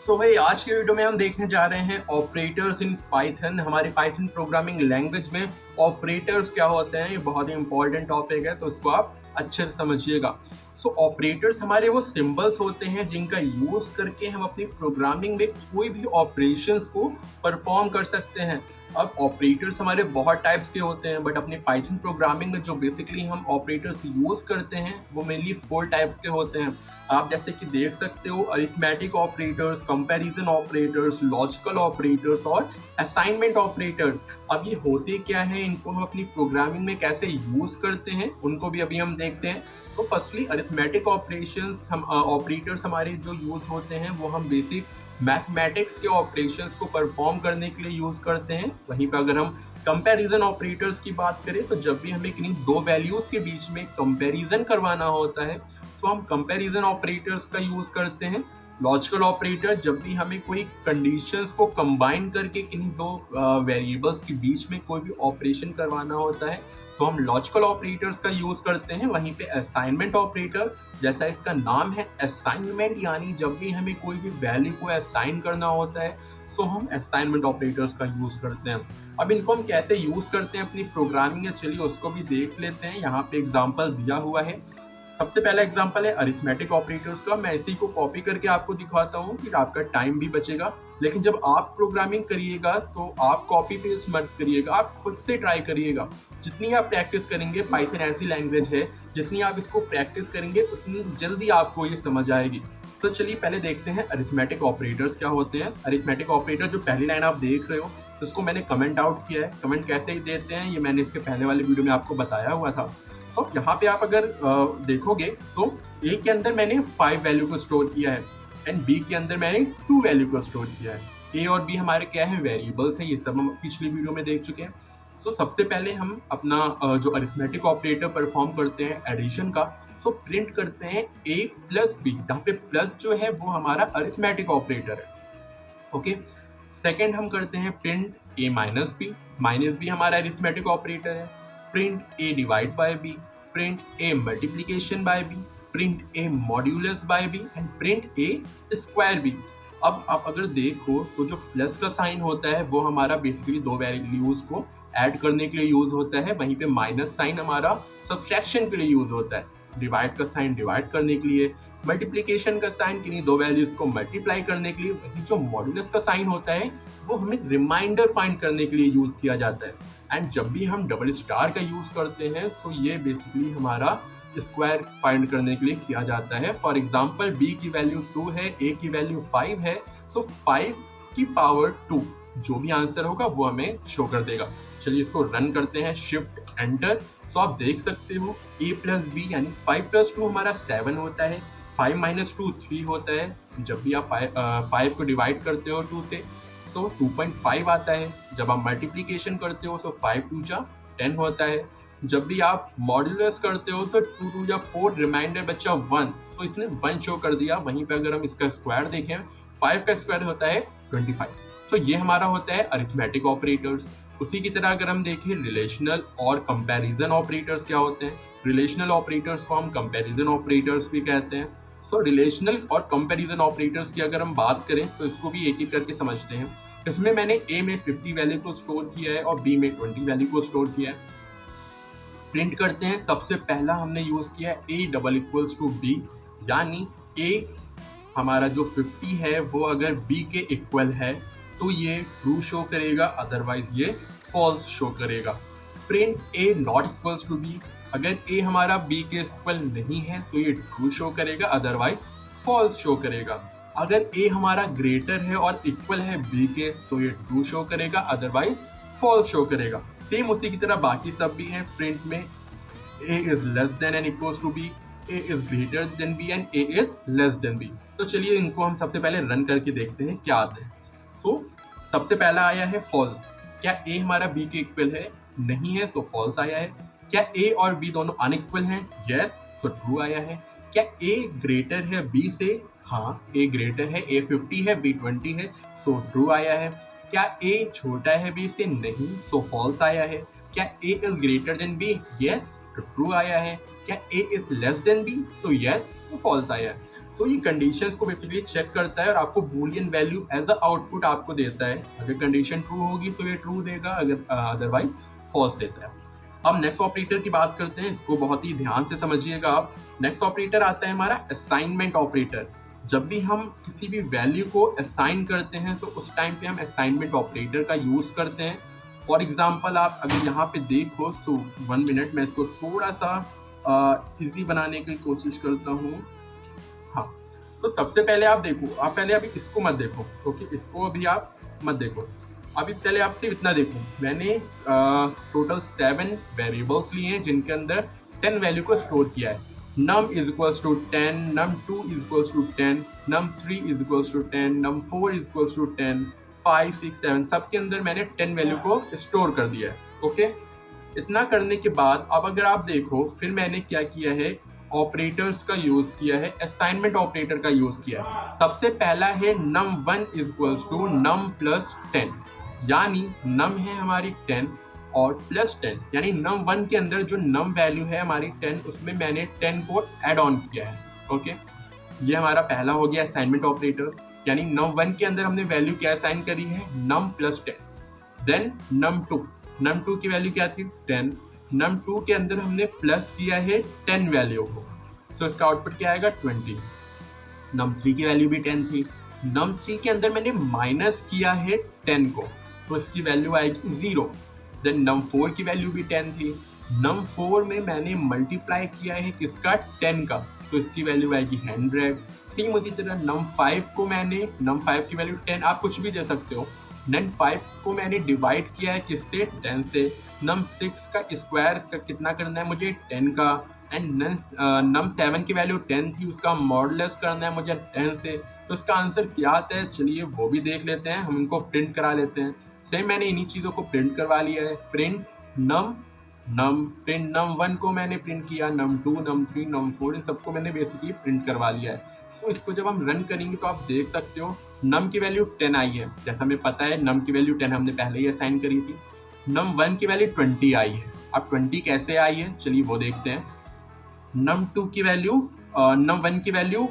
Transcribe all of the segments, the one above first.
सो भाई आज के वीडियो में हम देखने जा रहे हैं ऑपरेटर्स इन पाइथन। हमारे पाइथन प्रोग्रामिंग लैंग्वेज में ऑपरेटर्स क्या होते हैं, ये बहुत ही इंपॉर्टेंट टॉपिक है, तो इसको आप अच्छे से समझिएगा। सो ऑपरेटर्स हमारे वो सिंबल्स होते हैं जिनका यूज करके हम अपनी प्रोग्रामिंग में कोई भी ऑपरेशंस को परफॉर्म कर सकते हैं। अब ऑपरेटर्स हमारे बहुत टाइप्स के होते हैं, बट अपनी पाइथन प्रोग्रामिंग में जो बेसिकली हम ऑपरेटर्स यूज करते हैं वो मेनली 4 टाइप्स के होते हैं। आप जैसे कि देख सकते हो, arithmetic operators, comparison operators, logical operators और असाइनमेंट ऑपरेटर्स। अब ये होते क्या है, इनको हम अपनी प्रोग्रामिंग में कैसे यूज करते हैं उनको भी अभी हम देखते हैं। सो फर्स्टली अरिथमेटिक ऑपरेशंस हम ऑपरेटर्स हमारे जो यूज होते हैं वो हम बेसिक मैथमेटिक्स के ऑपरेशंस को परफॉर्म करने के लिए यूज करते हैं। वहीं पर अगर हम कंपैरिजन ऑपरेटर्स की बात करें तो जब भी हमें किन्हीं दो वैल्यूज के बीच में कंपैरिजन करवाना होता है तो हम कंपैरिजन ऑपरेटर्स का यूज करते हैं। लॉजिकल ऑपरेटर जब भी हमें कोई कंडीशंस को कंबाइन करके किन्हीं दो वेरिएबल्स के बीच में कोई भी ऑपरेशन करवाना होता है तो हम लॉजिकल ऑपरेटर्स का यूज करते हैं। वहीं पे असाइनमेंट ऑपरेटर, जैसा इसका नाम है असाइनमेंट, यानी जब भी हमें कोई भी वैल्यू को असाइन करना होता है सो हम असाइनमेंट ऑपरेटर्स का यूज करते हैं। अब इनको हम कैसे यूज करते हैं अपनी प्रोग्रामिंग में, चलिए उसको भी देख लेते हैं। यहाँ पे एग्जांपल दिया हुआ है। सबसे पहला एग्जांपल है अरिथमेटिक ऑपरेटर्स का। मैं इसी को कॉपी करके आपको दिखाता हूँ कि आपका टाइम भी बचेगा। लेकिन जब आप प्रोग्रामिंग करिएगा तो आप कॉपी पेस्ट मत करिएगा, आप खुद से ट्राई करिएगा। जितनी आप प्रैक्टिस करेंगे, पाइथन ऐसी लैंग्वेज है जितनी आप इसको प्रैक्टिस करेंगे उतनी जल्दी आपको ये समझ आएगी। तो चलिए पहले देखते हैं अरिथमेटिक ऑपरेटर्स क्या होते हैं। अरिथमेटिक ऑपरेटर जो पहली लाइन आप देख रहे हो उसको मैंने कमेंट आउट किया है। कमेंट कैसे ही देते हैं ये मैंने इसके पहले वाले वीडियो में आपको बताया हुआ था। सो यहाँ पे आप अगर देखोगे तो ए के अंदर मैंने 5 वैल्यू को स्टोर किया है एंड बी के अंदर मैंने 2 वैल्यू को स्टोर किया है। ए और बी हमारे क्या है, वेरिएबल्स है। ये सब हम पिछली वीडियो में देख चुके हैं। सो सबसे पहले हम अपना जो अरिथमेटिक ऑपरेटर परफॉर्म करते हैं एडिशन का, सो प्रिंट करते हैं ए प्लस बी। यहाँ पे प्लस जो है वो हमारा अरिथमेटिक ऑपरेटर है। ओके, सेकेंड हम करते हैं print A minus B. Minus B हमारा अरिथमेटिक ऑपरेटर है। Print A divide by B, print A multiplication by B, print A modulus by B and print A square B. अब आप अगर देखो तो जो प्लस का साइन होता है वो हमारा बेसिकली दो वैल्यूज को ऐड करने के लिए यूज होता है। वहीं पे माइनस साइन हमारा सब्सट्रैक्शन के लिए यूज होता है। डिवाइड का साइन डिवाइड करने के लिए, मल्टीप्लीकेशन का साइन किन्हीं दो वैल्यूज को मल्टीप्लाई करने के लिए। वही जो मॉड्यूलस का साइन होता है वो हमें रिमाइंडर फाइंड करने के लिए यूज किया जाता है। एंड जब भी हम डबल स्टार का यूज करते हैं तो ये बेसिकली हमारा स्क्वायर फाइंड करने के लिए किया जाता है। फॉर एग्जाम्पल बी की वैल्यू 2 है, ए की वैल्यू 5 है, सो 5 की पावर 2 जो भी आंसर होगा वो हमें शो कर देगा। चलिए इसको रन करते हैं, शिफ्ट एंटर। सो आप देख सकते हो ए प्लस बी यानी 5 प्लस 2 हमारा 7 होता है, 5 माइनस 2 3 होता है। जब भी आप 5 को डिवाइड करते हो 2 से सो 2.5 आता है। जब आप मल्टीप्लीकेशन करते हो सो 5 2 जा 10 होता है। जब भी आप मॉड्यूलस करते हो तो 2 2 या 4 रिमाइंडर बच्चा 1, सो इसने 1 शो कर दिया। वहीं पे अगर हम इसका स्क्वायर देखें 5 का स्क्वायर होता है 25। सो ये हमारा होता है अरिथमेटिक ऑपरेटर्स। उसी की तरह अगर हम देखें रिलेशनल और कंपैरिजन ऑपरेटर्स क्या होते हैं। रिलेशनल ऑपरेटर्स को हम कंपैरिजन ऑपरेटर्स भी कहते हैं। सो रिलेशनल और कंपैरिजन ऑपरेटर्स की अगर हम बात करें तो इसको भी एक एक करके समझते हैं। इसमें मैंने ए में 50 वैल्यू को स्टोर किया है और बी में 20 वैल्यू को स्टोर किया है। प्रिंट करते हैं। सबसे पहला हमने यूज किया है a double equals to b, यानी ए हमारा जो 50 है वो अगर बी के इक्वल है तो ये ट्रू शो करेगा, अदरवाइज ये फॉल्स शो करेगा। Print a not equals to b, अगर ए हमारा बी के इक्वल नहीं है तो ये ट्रू शो करेगा, अदरवाइज फॉल्स शो करेगा। अगर ए हमारा ग्रेटर है और इक्वल है बी के तो ये ट्रू शो करेगा, अदरवाइज फॉल्स शो करेगा। सेम उसी की तरह बाकी सब भी हैं। प्रिंट में A is less than and equals to B, A is greater than B and A is less than B. तो चलिए इनको हम सबसे पहले रन करके देखते हैं क्या आता है। सो सबसे पहला आया है फॉल्स। क्या ए हमारा बी के इक्वल है? नहीं है, तो फॉल्स आया है। क्या ए और बी दोनों अनइक्वल हैं? यस, सो ट्रू आया है। क्या ए ग्रेटर है बी से? हाँ, ए ग्रेटर है, ए 50 है, बी 20 है, सो ट्रू आया है। क्या ए छोटा है बी से? नहीं, सो फॉल्स आया है। क्या A is greater than B? Yes, तो ट्रू आया है। क्या A is less than B? So yes, तो फॉल्स आया है। सो ये कंडीशंस को बेसिकली चेक करता है और आपको boolean value as a output आपको देता है। अगर कंडीशन ट्रू होगी तो ये ट्रू देगा, अगर अदरवाइज फॉल्स देता है। अब नेक्स्ट ऑपरेटर की बात करते हैं, इसको बहुत ही ध्यान से समझिएगा आप। नेक्स्ट ऑपरेटर आता है हमारा असाइनमेंट ऑपरेटर। जब भी हम किसी भी वैल्यू को असाइन करते हैं तो उस टाइम पे हम असाइनमेंट ऑपरेटर का यूज़ करते हैं। फॉर एग्जाम्पल आप अगर यहाँ पे देखो, सो 1 मिनट मैं इसको थोड़ा सा इजी बनाने की कोशिश करता हूँ। हाँ, तो सबसे पहले आप देखो, आप पहले अभी इसको मत देखो, ओके, इसको अभी आप मत देखो। अभी पहले आप सिर्फ इतना देखो, मैंने टोटल 7 वेरिएबल्स लिए हैं जिनके अंदर 10 वैल्यू को स्टोर किया है। num is equals to 10, num2 is equals to 10, num3 is equals to 10, num4 is equals to 10, 5, 6, 7 सबके अंदर मैंने 10 वैल्यू को स्टोर कर दिया है। ओके, इतना करने के बाद अब अगर आप देखो, फिर मैंने क्या किया है, ऑपरेटर्स का यूज किया है, असाइनमेंट ऑपरेटर का यूज किया है। सबसे पहला है num1 is equals to num plus 10, यानी num है हमारी 10 और प्लस 10, यानी num1 के अंदर जो num वैल्यू है हमारी 10, उसमें मैंने 10 को ऐड ऑन किया है। ओके, ये हमारा पहला हो गया असाइनमेंट ऑपरेटर, यानी num1 के अंदर हमने वैल्यू क्या असाइन करी है, num plus 10। देन num2 की वैल्यू क्या थी, 10। num2 के अंदर हमने प्लस किया है 10 वैल्यू को, सो इसका आउटपुट क्या आएगा, 20। num3 की वैल्यू भी 10 थी। num3 के अंदर मैंने माइनस किया है 10 को, तो इसकी वैल्यू आएगी 0। देन num4 की वैल्यू भी 10 थी। num4 में मैंने मल्टीप्लाई किया है किसका, 10 का, तो इसकी वैल्यू आएगी 100। सेम उसी तरह num5 को मैंने, num5 की वैल्यू 10, आप कुछ भी दे सकते हो। num5 को मैंने डिवाइड किया है किससे, 10 से। num6 का स्क्वायर कितना करना है मुझे, 10 का। एंड num7 की वैल्यू 10 थी, उसका मॉडुलस करना है मुझे 10 से। तो इसका आंसर क्या आता है, चलिए वो भी देख लेते हैं, हम इनको प्रिंट करा लेते हैं। सेम मैंने इन्हीं चीज़ों को प्रिंट करवा लिया है। प्रिंट num1 को मैंने प्रिंट किया, num2, num3, num4 इन सबको मैंने बेसिकली प्रिंट करवा लिया है। सो इसको जब हम रन करेंगे तो आप देख सकते हो num की वैल्यू 10 आई है, जैसा हमें पता है num की वैल्यू 10 हमने पहले ही असाइन करी थी। num1 की वैल्यू 20 आई है। अब 20 कैसे आई है, चलिए वो देखते हैं। num2 की वैल्यू, num1 की वैल्यू,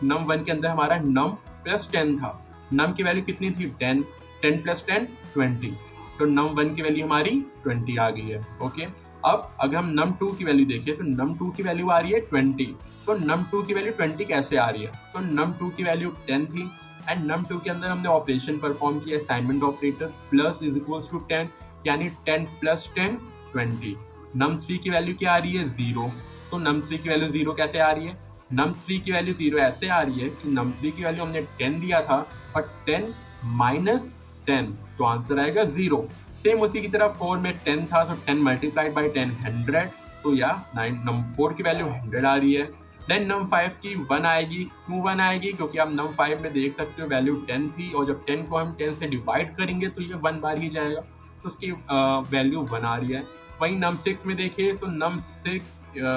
num1 के अंदर हमारा num प्लस 10 था। num की वैल्यू कितनी थी, 10, 10 प्लस 10 20, तो num1 की वैल्यू हमारी 20 आ गई है। ओके, अब अगर हम num2 की वैल्यू देखें तो num2 की वैल्यू आ रही है 20। सो num2 की वैल्यू 20 कैसे आ रही है, सो num2 की वैल्यू 10 थी एंड num2 के अंदर हमने ऑपरेशन परफॉर्म किया, assignment operator, plus is equals to 10, यानी 10 प्लस 10 20। num3 की वैल्यू क्या आ रही है, 0। सो num3 की वैल्यू 0 कैसे आ रही है, num3 की वैल्यू 0 ऐसे आ रही है कि num3 की वैल्यू हमने 10 दिया था और 10 माइनस 10, तो आंसर आएगा 0। सेम उसी की तरह 4 में 10 था, तो 10 मल्टीप्लाइड बाई 10 100, सो या num4 की वैल्यू 100 आ रही है। देन num5 की 1 आएगी, क्यों 1 आएगी, क्योंकि आप num5 में देख सकते हो वैल्यू 10 थी और जब 10 को हम 10 से डिवाइड करेंगे तो ये 1 बार ही जाएगा, तो उसकी वैल्यू 1 आ रही है। वहीं num6 में देखिए, सो num6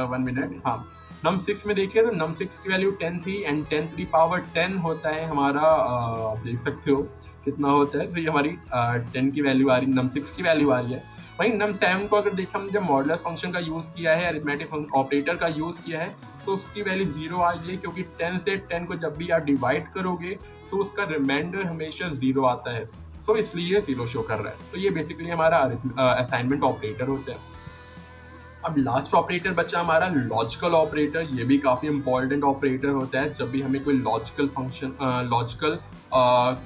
1 मिनट, हाँ, num6 में देखिए तो num6 की वैल्यू 10 थी एंड 10 to the power 10 होता है हमारा, देख सकते हो कितना होता है, तो ये हमारी 10 की वैल्यू आ रही है, num6 की वैल्यू आ रही है। वहीं num7 को अगर देखें, हमने जब मॉडुलस फंक्शन का यूज़ किया है, अरिथमेटिक ऑपरेटर का यूज़ किया है, तो उसकी वैल्यू 0 आ रही है, क्योंकि 10 से 10 को जब भी आप डिवाइड करोगे तो उसका रिमाइंडर हमेशा 0 आता है, सो इसलिए 0 शो कर रहा है। तो ये बेसिकली हमारा असाइनमेंट ऑपरेटर होता है। अब लास्ट ऑपरेटर बचा हमारा लॉजिकल ऑपरेटर। ये भी काफ़ी इंपॉर्टेंट ऑपरेटर होता है। जब भी हमें कोई लॉजिकल फंक्शन, लॉजिकल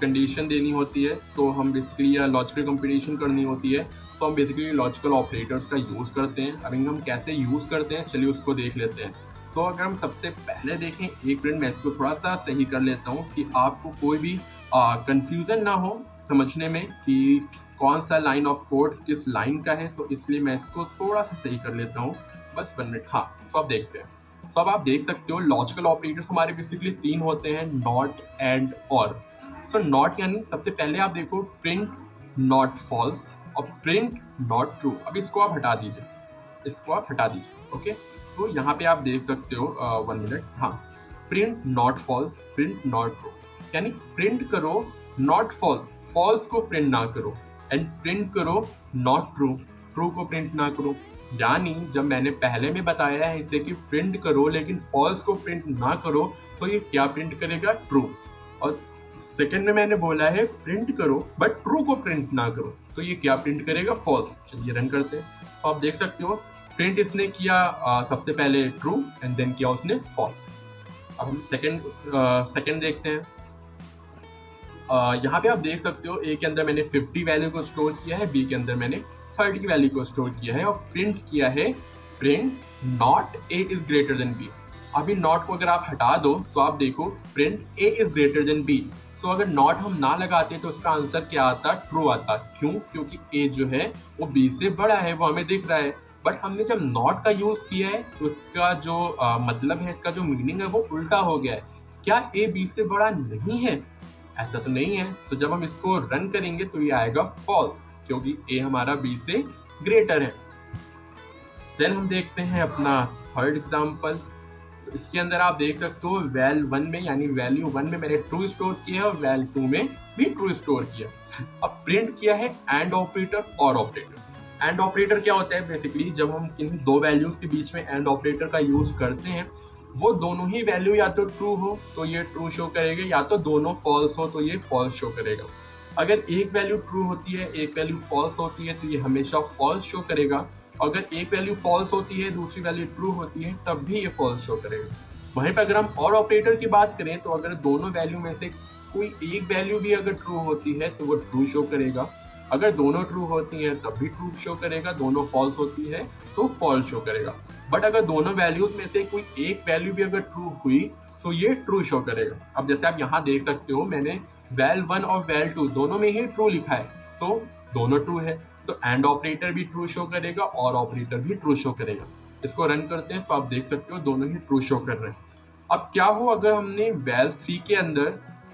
कंडीशन देनी होती है, तो हम बेसिकली या लॉजिकल कंपटीशन करनी होती है, तो हम बेसिकली लॉजिकल ऑपरेटर्स का यूज़ करते हैं। अब हम कैसे यूज़ करते हैं, चलिए उसको देख लेते हैं। सो अगर हम सबसे पहले देखें, एक मिनट मैं इसको थोड़ा सा सही कर लेता हूँ कि आपको कोई भी कंफ्यूजन ना हो समझने में कि कौन सा लाइन ऑफ कोड किस लाइन का है, तो इसलिए मैं इसको थोड़ा सा सही कर लेता हूँ, बस 1 मिनट। हाँ, तो अब देखते हैं। तो अब आप देख सकते हो लॉजिकल ऑपरेटर्स हमारे बेसिकली 3 होते हैं, नॉट, एंड, और। सो नॉट यानी सबसे पहले आप देखो प्रिंट नॉट फॉल्स और प्रिंट नॉट ट्रू। अब इसको आप हटा दीजिए, इसको आप हटा दीजिए। ओके, सो यहाँ पे आप देख सकते हो 1 मिनट, हाँ, print not false, print not true, यानी प्रिंट करो नॉट फॉल्स, फॉल्स को प्रिंट ना करो, एंड प्रिंट करो नॉट ट्रू, ट्रू को प्रिंट ना करो। यानी जब मैंने पहले में बताया है इसे कि प्रिंट करो लेकिन फॉल्स को प्रिंट ना करो, तो ये क्या प्रिंट करेगा, ट्रू। और सेकंड में मैंने बोला है प्रिंट करो बट ट्रू को प्रिंट ना करो, तो ये क्या प्रिंट करेगा, फॉल्स। चलिए रन करते हैं। तो आप देख सकते हो प्रिंट इसने किया सबसे पहले ट्रू एंड देन किया उसने फॉल्स। अब हम सेकंड देखते हैं। यहाँ पे आप देख सकते हो ए के अंदर मैंने 50 वैल्यू को स्टोर किया है, बी के अंदर मैंने 30 वैल्यू को स्टोर किया है और प्रिंट किया है print not A is greater than B. अभी नॉट को अगर आप हटा दो तो आप देखो print A is greater than B. So अगर नॉट हम ना लगाते तो उसका आंसर क्या आता, ट्रू आता। क्यों? क्योंकि ए जो है वो बी से बड़ा है, वो हमें दिख रहा है। बट हमने जब नॉट का यूज किया है तो उसका जो मतलब है, इसका जो मीनिंग है वो उल्टा हो गया है। क्या ए बी से बड़ा नहीं है? ऐसा तो नहीं है। सो जब हम इसको रन करेंगे तो ये आएगा फॉल्स, क्योंकि ए हमारा बी से ग्रेटर है। देन हम देखते हैं अपना थर्ड एग्जाम्पल। इसके अंदर आप देख सकते हो वैल 1 में यानी वैल्यू 1 में मैंने ट्रू स्टोर किया है और वैल 2 में भी ट्रू स्टोर किया। अब प्रिंट किया है एंड ऑपरेटर और ऑपरेटर। एंड ऑपरेटर क्या होता है, बेसिकली जब हम किन्हीं दो वैल्यूज के बीच में एंड ऑपरेटर का यूज करते हैं, वो दोनों ही वैल्यू या तो ट्रू हो तो ये ट्रू शो करेगा, या तो दोनों फॉल्स हो तो ये फॉल्स शो करेगा। अगर एक वैल्यू ट्रू होती है एक वैल्यू फॉल्स होती है तो ये हमेशा फॉल्स शो करेगा। अगर एक वैल्यू फॉल्स होती है दूसरी वैल्यू ट्रू होती है तब भी ये फॉल्स शो करेगा। वहीं पर अगर हम और ऑपरेटर की बात करें तो अगर दोनों वैल्यू में से कोई एक वैल्यू भी अगर ट्रू होती है तो वो ट्रू शो करेगा। अगर दोनों ट्रू होती हैं तब भी ट्रू शो करेगा, दोनों फॉल्स होती है तो फॉल्स शो करेगा। बट अगर दोनों वैल्यूज में से कोई एक वैल्यू भी अगर ट्रू हुई तो ये ट्रू शो करेगा। अब जैसे आप यहाँ देख सकते हो मैंने वैल 1 और वैल 2 दोनों में ही ट्रू लिखा है, सो दोनों ट्रू है, तो एंड ऑपरेटर भी ट्रू शो करेगा और ऑपरेटर भी ट्रू शो करेगा। इसको रन करते हैं तो आप देख सकते हो दोनों ही ट्रू शो कर रहे हैं। अब क्या हो अगर हमने वैल 3 के अंदर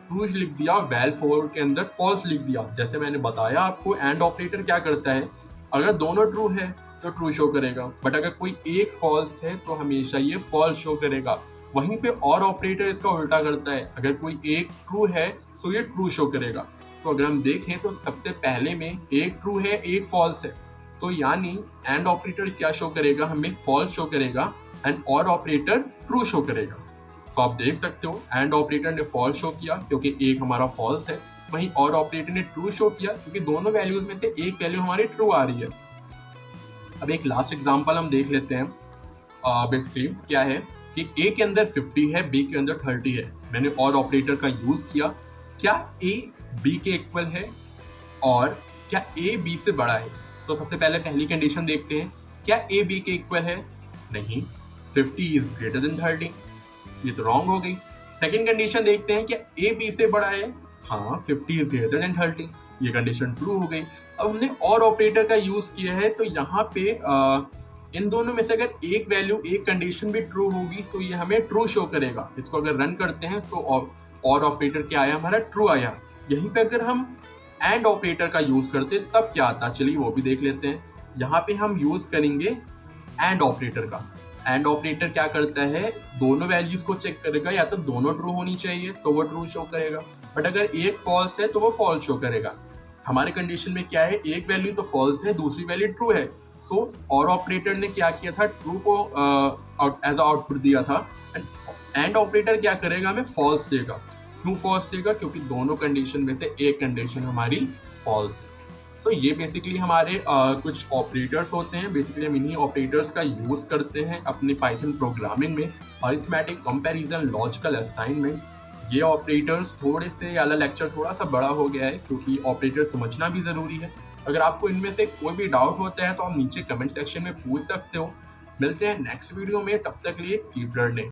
ट्रू लिख दिया, वैल 4 के अंदर फॉल्स लिख दिया। जैसे मैंने बताया आपको एंड ऑपरेटर क्या करता है, अगर दोनों ट्रू है तो ट्रू शो करेगा, बट अगर कोई एक फॉल्स है तो हमेशा ये फॉल्स शो करेगा। वहीं पे और ऑपरेटर इसका उल्टा करता है, अगर कोई एक ट्रू है तो ये ट्रू शो करेगा। तो अगर हम देखें तो सबसे पहले में एक ट्रू है एक फॉल्स है, तो यानी एंड ऑपरेटर क्या शो करेगा, हमें फॉल्स शो करेगा एंड और ऑपरेटर ट्रू शो करेगा। तो आप देख सकते हो एंड ऑपरेटर ने फॉल्स शो किया क्योंकि एक हमारा फॉल्स है, वहीं और ऑपरेटर ने ट्रू शो किया क्योंकि दोनों वैल्यूज में से एक वैल्यू हमारी ट्रू आ रही है। अब एक लास्ट एग्जांपल हम देख लेते हैं। बेसिकली क्या है कि ए के अंदर 50 है बी के अंदर 30 है, मैंने और ऑपरेटर का यूज किया। क्या ए बी के इक्वल है और क्या ए बी से बड़ा है? तो सबसे पहले पहली कंडीशन देखते हैं, क्या ए बी के इक्वल है? नहीं, 50 इज ग्रेटर देन 30, ये तो रॉन्ग हो गई। सेकंड कंडीशन देखते हैं, क्या ए बी से बड़ा है? हाँ, 50 इज ग्रेटर देन 30, ये कंडीशन ट्रू हो गई। अब हमने और ऑपरेटर का यूज किया है तो यहाँ पे इन दोनों में से अगर एक वैल्यू एक कंडीशन भी ट्रू होगी तो ये हमें ट्रू शो करेगा। इसको अगर रन करते हैं तो और ऑपरेटर क्या आया, हमारा ट्रू आया। यहीं पे अगर हम एंड ऑपरेटर का यूज करते तब क्या आता, चलिए वो भी देख लेते हैं। यहाँ पे हम यूज करेंगे एंड ऑपरेटर का। एंड ऑपरेटर क्या करता है, दोनों वैल्यूज को चेक करेगा, या तो दोनों ट्रू होनी चाहिए तो वो ट्रू शो करेगा, बट अगर एक फॉल्स है तो वो फॉल्स शो करेगा। हमारे कंडीशन में क्या है, एक वैल्यू तो फॉल्स है दूसरी वैल्यू ट्रू है। सो और ऑपरेटर ने क्या किया था, ट्रू को एज आउटपुट दिया था। एंड ऑपरेटर क्या करेगा, हमें फॉल्स देगा। क्यों फॉल्स देगा? क्योंकि दोनों कंडीशन में से एक कंडीशन हमारी फॉल्स है। सो ये बेसिकली हमारे कुछ ऑपरेटर्स होते हैं। बेसिकली हम इन्हीं ऑपरेटर्स का यूज करते हैं अपने पाइथन प्रोग्रामिंग में, अरिथमेटिक, कंपैरिजन, लॉजिकल असाइनमेंट। ये ऑपरेटर्स थोड़े से वाला लेक्चर थोड़ा सा बड़ा हो गया है क्योंकि ऑपरेटर समझना भी ज़रूरी है। अगर आपको इनमें से कोई भी डाउट होता है तो आप नीचे कमेंट सेक्शन में पूछ सकते हो। मिलते हैं नेक्स्ट वीडियो में, तब तक लिए कीप लर्निंग।